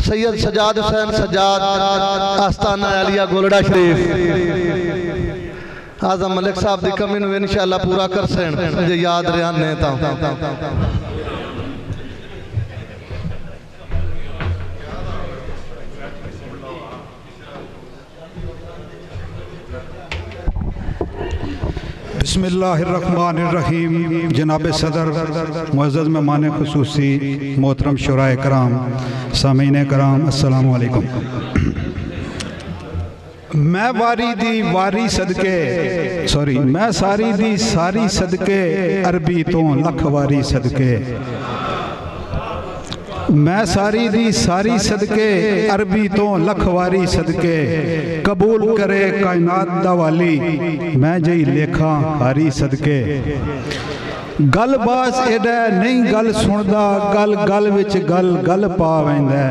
सैयद सजाद हुसैन सजाद आस्ताना आलिया गोलड़ा शरीफ आजम मलिक साहब की कमी में इंशाअल्लाह पूरा कर सन जे याद रहने ता बिस्मिल्लाहिर्रहमानिर्रहीम। जनाब सदर, मुअज़्ज़ज़ मेहमान खुसूसी, मोहतरम शुराए कराम, सामीन कराम, अस्सलामु अलैकुम। मैं वारी दी वारी सदके मैं सारी दी सारी सदके अरबी तो लख वारी सदके मैं सारी दी सारी सदके अरबी तो लखवारी सदके कबूल करे कायनात दा वाली मैं जई लेखा हारी सदके गल बास एडा नहीं गल सुनदा गल गल विच गल गल पा वैंदा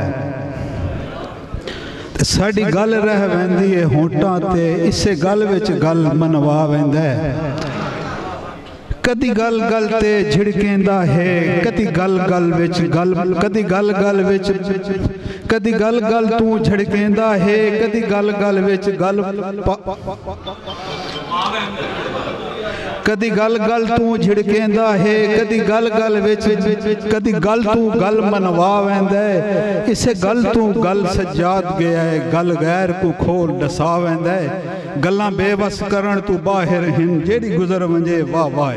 ते साडी गल रह वैंदी है होंटां ते इसे गल विच गल मनवा वैंदा कदी गल गल ते झिड़केंदा है कदी गल गल विच गल कदी गल गल विच कदी गल गल तू झिड़केंदा है कदी गल गल विच गल कदी गल गल तू झिड़केंदा है कदी गल गल विच कदी गल तू गल मनवा वैंदा है इसे गल तू गल सजाद गया है गल गैर को खोल दसा वैंदा है गल्लां बेवस करण तू बाहर हिन जेड़ी गुजर वंजे वाह वाह